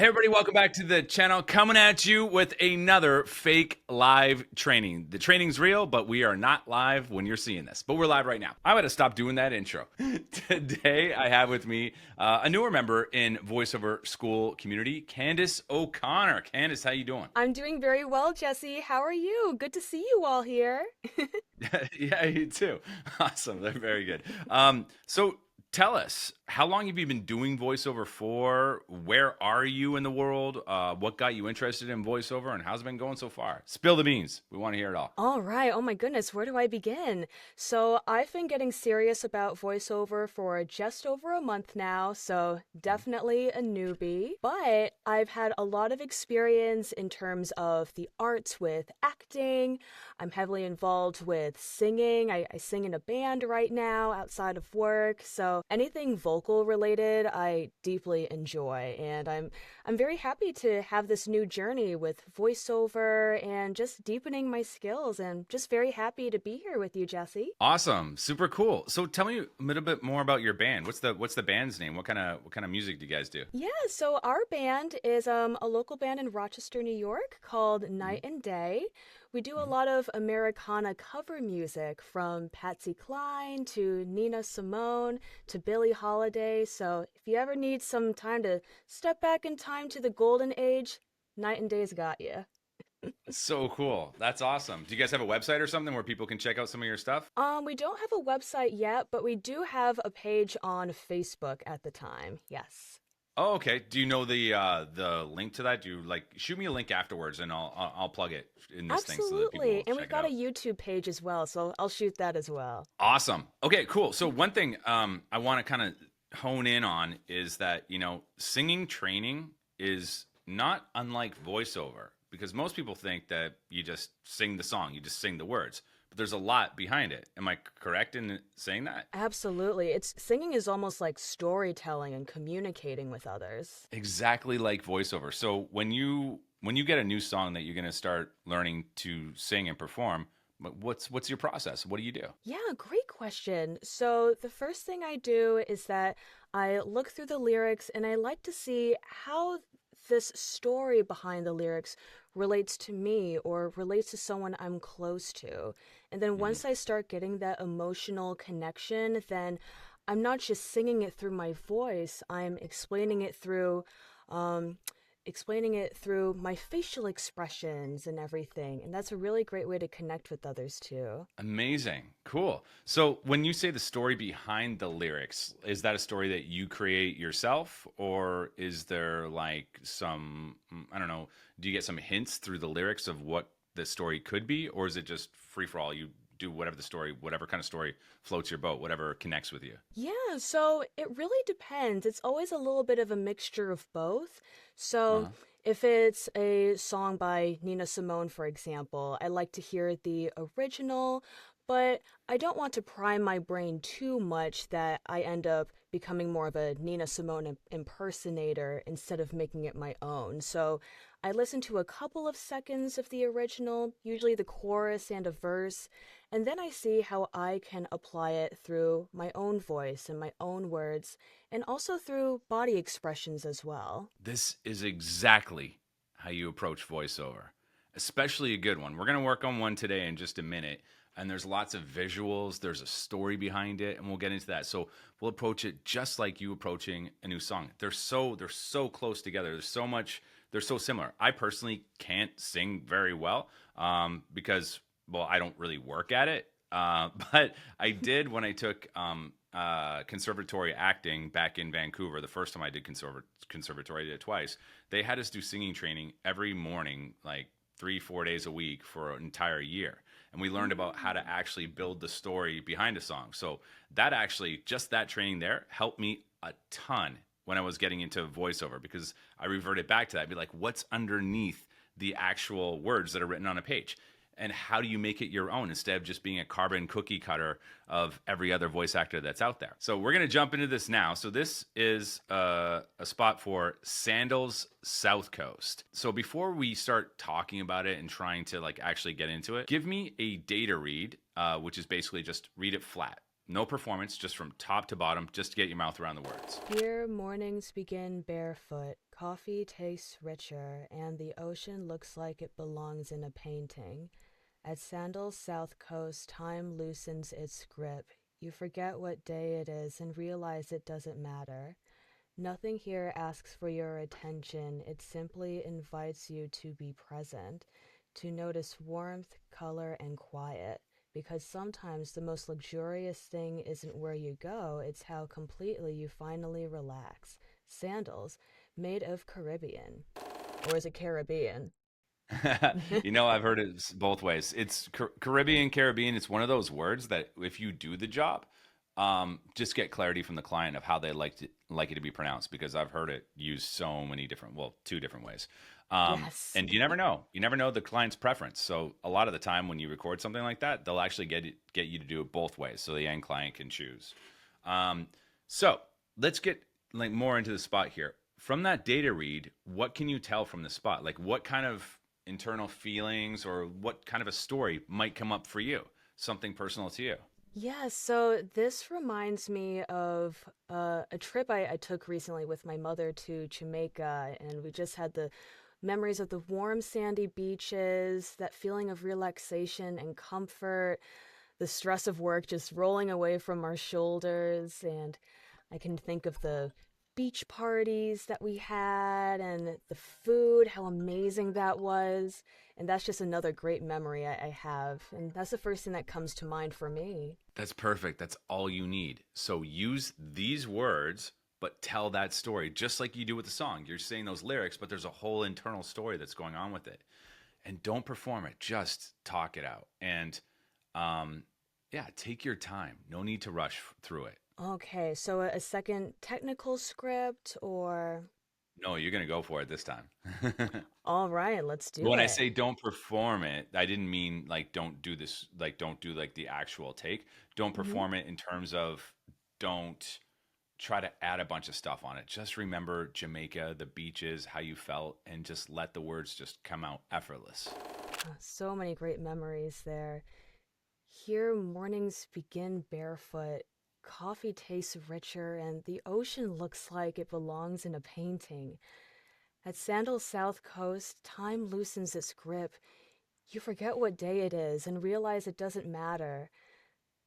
Hey everybody, welcome back to the channel. Coming at you with another fake live training. The training's real, but we are not live when you're seeing this. But we're live right now. I would have stopped doing that intro. Today, I have with me a newer member in VoiceOver School community, Candice O'Connor. Candice, how you doing? I'm doing very well, Jesse. How are you? Good to see you all here. Yeah, you too. Awesome. They're very good. So tell us, how long have you been doing voiceover for? Where are you in the world? What got you interested in voiceover, and how's it been going so far? Spill the beans. We want to hear it all. All right. Oh my goodness, where do I begin? So, I've been getting serious about voiceover for just over a month now, so definitely a newbie. But I've had a lot of experience in terms of the arts with acting. I'm heavily involved with singing. I sing in a band right now outside of work. So, anything vocal related, I deeply enjoy. And I'm very happy to have this new journey with voiceover and just deepening my skills, and just very happy to be here with you, Jesse. Awesome. Super cool. So tell me a little bit more about your band. What's the band's name? What kind of music do you guys do? Yeah, so our band is a local band in Rochester, New York called Mhm, Night and Day. We do a mhm. lot of Americana cover music from Patsy Cline to Nina Simone to Billie Holiday. So if you ever need some time to step back in time to the golden age, Night and Day's got you. So cool. That's awesome. Do you guys have a website or something where people can check out some of your stuff? We don't have a website yet, but we do have a page on Facebook at the time. Yes. Oh, okay. Do you know the link to that? Do you like shoot me a link afterwards, and I'll plug it in this thing so that people Absolutely. will And we've check it got a out. YouTube page as well, so I'll shoot that as well. Awesome. Okay, cool. So one thing I want to kind of hone in on is that singing training is not unlike voiceover, because most people think that you just sing the song, you just sing the words, but there's a lot behind it. Am I correct in saying that? Absolutely. It's singing is almost like storytelling and communicating with others. Exactly like voiceover. So when you get a new song that you're going to start learning to sing and perform, what's your process? What do you do? Yeah, great question. So, the first thing I do is that I look through the lyrics and I like to see how this story behind the lyrics relates to me or relates to someone I'm close to. And then Mhm. once I start getting that emotional connection, then I'm not just singing it through my voice, I'm um, explaining it through my facial expressions and everything. And that's a really great way to connect with others too. Amazing. Cool. So when you say the story behind the lyrics, is that a story that you create yourself, or is there like some, I don't know, do you get some hints through the lyrics of what the story could be, or is it just free for all? You do whatever the story, whatever kind of story floats your boat, whatever connects with you. Yeah, so it really depends. It's always a little bit of a mixture of both. So Uh-huh. if it's a song by Nina Simone, for example, I like to hear the original, but I don't want to prime my brain too much that I end up becoming more of a Nina Simone impersonator instead of making it my own. So I listen to a couple of seconds of the original, usually the chorus and a verse, and then I see how I can apply it through my own voice and my own words, and also through body expressions as well. This is exactly how you approach voiceover, especially a good one. We're going to work on one today in just a minute. And there's lots of visuals, there's a story behind it, and we'll get into that. So we'll approach it just like you approaching a new song. They're so close together. There's so much. They're so similar. I personally can't sing very well because, well, I don't really work at it. But I did when I took conservatory acting back in Vancouver. The first time I did conservatory, I did it twice. They had us do singing training every morning, like 3-4 days a week for an entire year, and we learned about how to Mm. actually build the story behind a song. So that actually, just that training there helped me a ton when I was getting into voiceover, because I reverted back to that. I'd be like, what's underneath the actual words that are written on a page? And how do you make it your own instead of just being a carbon cookie cutter of every other voice actor that's out there? So we're going to jump into this now. So this is a spot for Sandals South Coast. So before we start talking about it and trying to like actually get into it, give me a data read, which is basically just read it flat. No performance, just from top to bottom, just to get your mouth around the words. Here mornings begin barefoot, coffee tastes richer, and the ocean looks like it belongs in a painting. At Sandal's south coast, time loosens its grip. You forget what day it is and realize it doesn't matter. Nothing here asks for your attention, it simply invites you to be present, to notice warmth, color, and quiet. Because sometimes the most luxurious thing isn't where you go, it's how completely you finally relax. Sandals, made of Caribbean. Or is it Caribbean? I've heard it both ways. It's Caribbean. It's one of those words that if you do the job, just get clarity from the client of how they like it to be pronounced, because I've heard it used so many different, well, two different ways. Yes. And you never know. You never know the client's preference. So a lot of the time when you record something like that, they'll actually get you to do it both ways, so the end client can choose. So let's get like more into the spot here. From that data read, what can you tell from the spot? Like what kind of internal feelings or what kind of a story might come up for you? Something personal to you. Yeah, so this reminds me of a trip I took recently with my mother to Jamaica, and we just had the memories of the warm, sandy beaches, that feeling of relaxation and comfort, the stress of work just rolling away from our shoulders. And I can think of the beach parties that we had and the food, how amazing that was. And that's just another great memory I have. And that's the first thing that comes to mind for me. That's perfect. That's all you need. So use these words, but tell that story just like you do with the song. You're saying those lyrics, but there's a whole internal story that's going on with it. And don't perform it, just talk it out. And yeah, take your time. No need to rush through it. Okay, so a second technical script or. No, you're going to go for it this time. All right, let's do When I it. say don't perform it, I didn't mean like don't do this, like don't do like the actual take. Don't Hmm. perform it in terms of don't try to add a bunch of stuff on it. Just remember Jamaica, the beaches, how you felt, and just let the words just come out effortless. So many great memories there. Here, mornings begin barefoot. Coffee tastes richer, and the ocean looks like it belongs in a painting. At Sandal's south coast, time loosens its grip. You forget what day it is and realize it doesn't matter.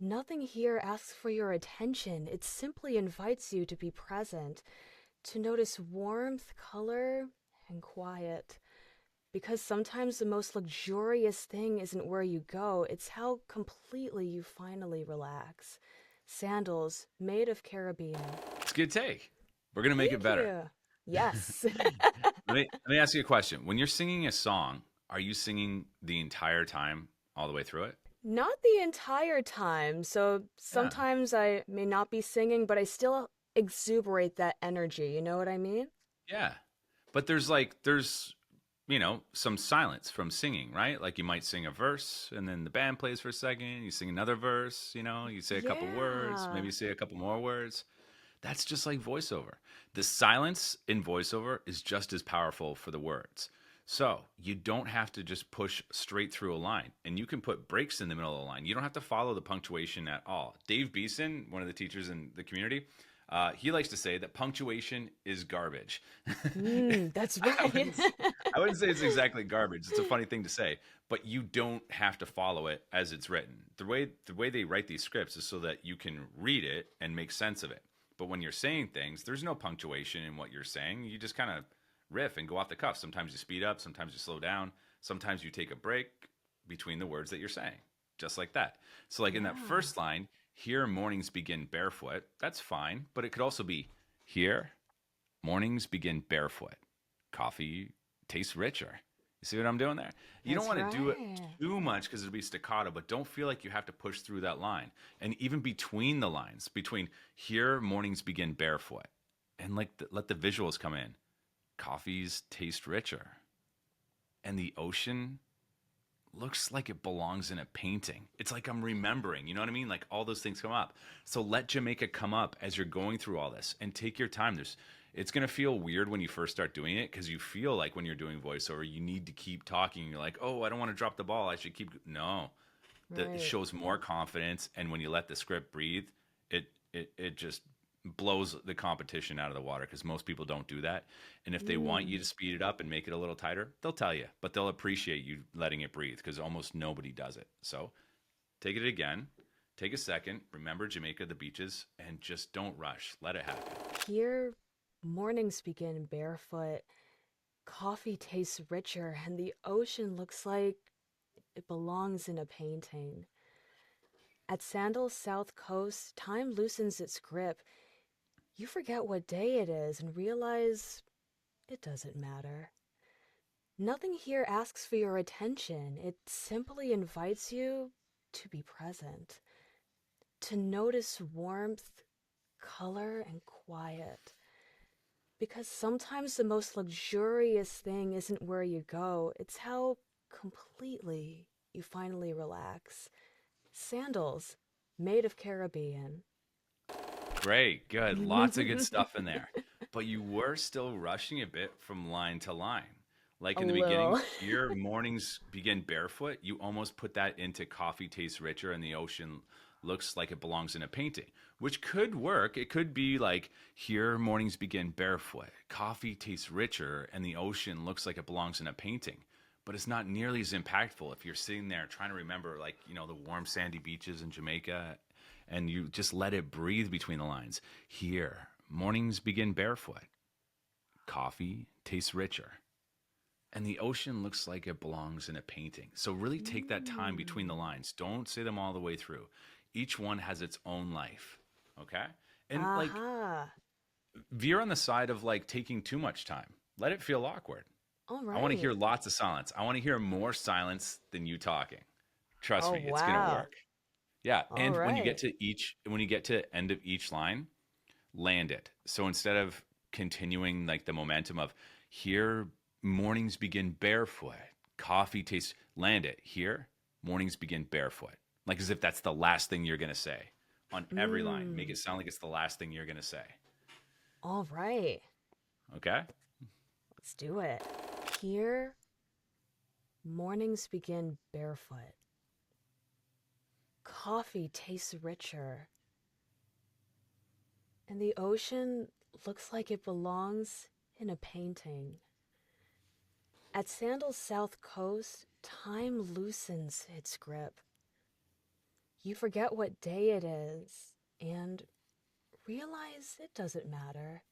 Nothing here asks for your attention, it simply invites you to be present, to notice warmth, color, and quiet. Because sometimes the most luxurious thing isn't where you go, it's how completely you finally relax. Sandals, made of Caribbean. It's a good take. We're gonna make it Thank better. you. Yes. Let me ask you a question. When you're singing a song, are you singing the entire time all the way through it? Not the entire time. So Yeah. sometimes I may not be singing, but I still exuberate that energy. You know what I mean? Yeah. But there's some silence from singing, right? Like you might sing a verse and then the band plays for a second, you sing another verse, you say a couple words, Yeah. maybe say a couple more words. That's just like voiceover. The silence in voiceover is just as powerful for the words. So you don't have to just push straight through a line, and you can put breaks in the middle of the line. You don't have to follow the punctuation at all. Dave Beeson, one of the teachers in the community, he likes to say that punctuation is garbage. That's I right. wouldn't, I wouldn't say it's exactly garbage. It's a funny thing to say, but you don't have to follow it as it's written. The way they write these scripts is so that you can read it and make sense of it. But when you're saying things, there's no punctuation in what you're saying. You just kind of riff and go off the cuff. Sometimes you speed up, sometimes you slow down, sometimes you take a break between the words that you're saying, just like that. So, like in that Yeah. first line, here mornings begin barefoot, that's fine, but it could also be here mornings begin barefoot. Coffee tastes richer. You see what I'm doing there? You don't That's want to do it right. too much because it'll be staccato, but don't feel like you have to push through that line. And even between the lines, between here mornings begin barefoot, and like let the visuals come in. Coffees taste richer, and the ocean looks like it belongs in a painting. It's like I'm remembering, you know what I mean? Like all those things come up. So let Jamaica come up as you're going through all this and take your time. It's going to feel weird when you first start doing it because you feel like when you're doing voiceover, you need to keep talking. You're like, oh, I don't want to drop the ball. I should keep. No, It Right. shows more confidence, and when you let the script breathe, it just blows the competition out of the water because most people don't do that. And if they want you to Mm. speed it up and make it a little tighter, they'll tell you, but they'll appreciate you letting it breathe because almost nobody does it. So take it again. Take a second. Remember Jamaica, the beaches, and just don't rush. Let it happen. Here, mornings begin barefoot, coffee tastes richer, and the ocean looks like it belongs in a painting. At Sandal's south coast, time loosens its grip. You forget what day it is and realize it doesn't matter. Nothing here asks for your attention. It simply invites you to be present, to notice warmth, color, and quiet. Because sometimes the most luxurious thing isn't where you go, it's how completely you finally relax. Sandals, made of Caribbean. Great, good. Lots of good stuff in there. But you were still rushing a bit from line to line. Like A in the beginning, little. here mornings begin barefoot. You almost put that into coffee tastes richer and the ocean looks like it belongs in a painting, which could work. It could be like here mornings begin barefoot. Coffee tastes richer and the ocean looks like it belongs in a painting. But it's not nearly as impactful if you're sitting there trying to remember, like, the warm sandy beaches in Jamaica and you just let it breathe between the lines. Here, mornings begin barefoot. Coffee tastes richer. And the ocean looks like it belongs in a painting. So really take that time between the Mm. lines. Don't say them all the way through. Each one has its own life. Okay? And like Aha. veer on the side of like taking too much time. Let it feel awkward. All I want to hear right. lots of silence. I want to hear more silence than you talking. Trust Oh, me, it's going to wow. work. Yeah, All and right. when you get to end of each line, land it. So instead of continuing like the momentum of here mornings begin barefoot, coffee tastes, land it. Here mornings begin barefoot. Like as if that's the last thing you're going to say on every line. Make Mm. it sound like it's the last thing you're going to say. All right. Okay? Let's do it. Here, mornings begin barefoot. Coffee tastes richer, and the ocean looks like it belongs in a painting. At Sandal's south coast, time loosens its grip. You forget what day it is and realize it doesn't matter.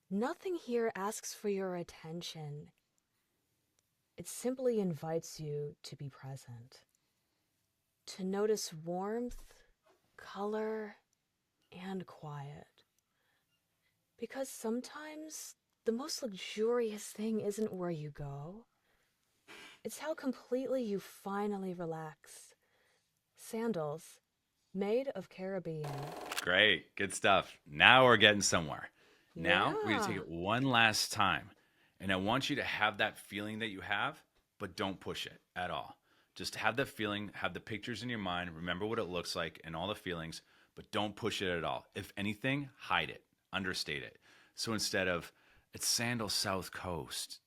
Nothing here asks for your attention. It simply invites you to be present, to notice warmth, color, and quiet. Because sometimes the most luxurious thing isn't where you go, it's how completely you finally relax. Sandals, made of Caribbean. Great. Good stuff. Now we're getting somewhere. Now we're going to take Yeah. it one last time. And I want you to have that feeling that you have, but don't push it at all. Just have the feeling, have the pictures in your mind, remember what it looks like and all the feelings, but don't push it at all. If anything, hide it, understate it. So instead of, it's Sandal South Coast,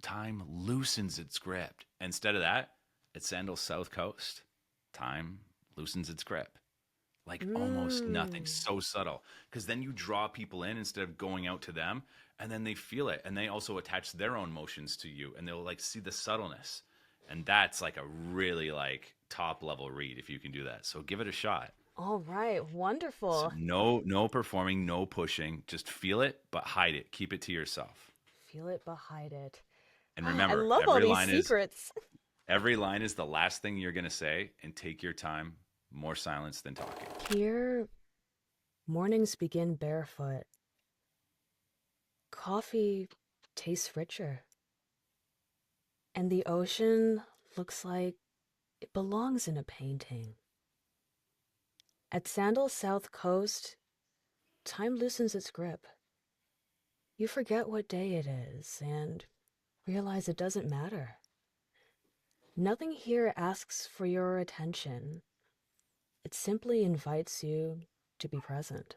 time loosens its grip. Instead of that, it's Sandal South Coast, time loosens its grip, like almost nothing, Mmm. so subtle, because then you draw people in instead of going out to them, and then they feel it and they also attach their own motions to you and they'll like see the subtleness, and that's like a really like top level read if you can do that, so give it a shot. All right. So Wonderful. no performing, no pushing, just feel it but hide it, keep it to yourself. Feel it but hide it. And Ah, I remember, love all these secrets. every line is the last thing you're going to say, and take your time. More silence than talking. Here, mornings begin barefoot. Coffee tastes richer. And the ocean looks like it belongs in a painting. At Sandal's south coast, time loosens its grip. You forget what day it is and realize it doesn't matter. Nothing here asks for your attention. It simply invites you to be present,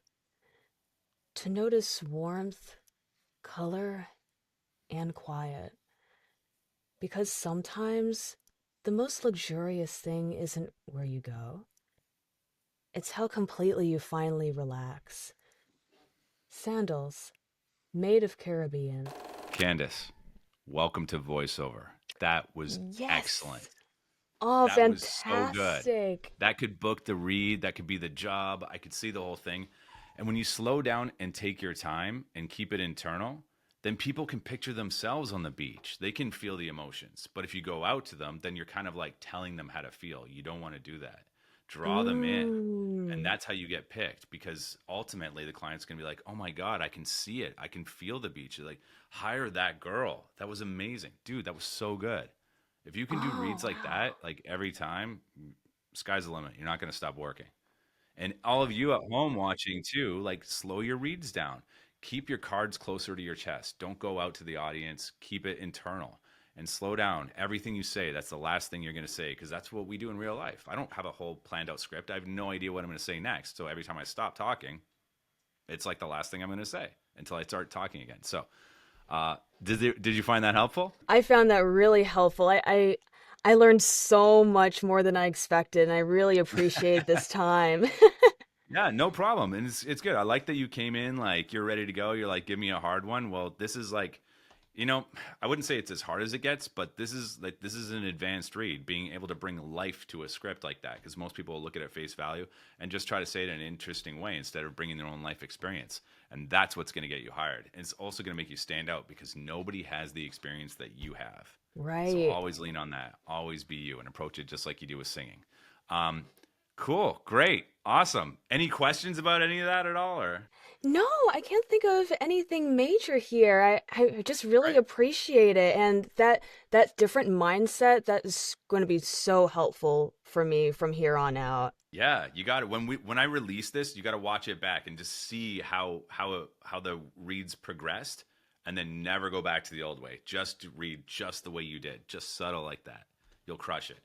to notice warmth, color, and quiet. Because sometimes the most luxurious thing isn't where you go, it's how completely you finally relax. Sandals, made of Caribbean. Candice, welcome to VoiceOver. That was excellent. Yes! Oh, That was so good. fantastic. That could book the read, that could be the job. I could see the whole thing. And when you slow down and take your time and keep it internal, then people can picture themselves on the beach. They can feel the emotions. But if you go out to them, then you're kind of like telling them how to feel. You don't want to do that. Draw them in. And Mm. that's how you get picked, because ultimately the client's going to be like, oh my God, I can see it. I can feel the beach. You're like, hire that girl. That was amazing. Dude, that was so good. If you can do Oh, reads like wow. that, like every time, sky's the limit. You're not going to stop working. And all of you at home watching too, like slow your reads down. Keep your cards closer to your chest. Don't go out to the audience. Keep it internal and slow down. Everything you say, that's the last thing you're going to say, because that's what we do in real life. I don't have a whole planned out script. I have no idea what I'm going to say next. So every time I stop talking, it's like the last thing I'm going to say until I start talking again. So, did you find that helpful? I found that really helpful. I learned so much more than I expected, and I really appreciate this time. Yeah, no problem. And it's good. I like that you came in like you're ready to go. You're like, give me a hard one. Well, this is like, I wouldn't say it's as hard as it gets, but this is an advanced read, being able to bring life to a script like that, because most people will look at it at face value and just try to say it in an interesting way instead of bringing their own life experience. And that's what's going to get you hired. And it's also going to make you stand out because nobody has the experience that you have. So Right. always lean on that. Always be you and approach it just like you do with singing. Um, Cool, great, awesome. Any questions about any of that at all, or No, I can't think of anything major here. I just really right? appreciate it, and that different mindset that is going to be so helpful for me from here on out. Yeah, you got it. When I release this, you got to watch it back and just see how the reads progressed, and then never go back to the old way. Just read just the way you did, just subtle like that. You'll crush it.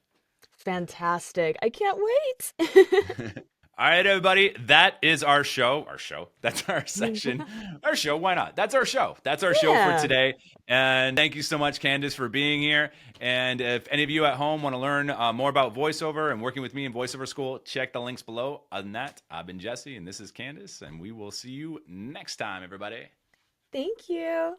Fantastic. I can't wait. All right, everybody. That is our show. Our show. That's our session. Our show. Why not? That's our show. That's our show for Yeah. today. And thank you so much, Candice, for being here. And if any of you at home want to learn more about voiceover and working with me in VoiceOver School, check the links below. Other than that, I've been Jesse, and this is Candice, and we will see you next time, everybody. Thank you.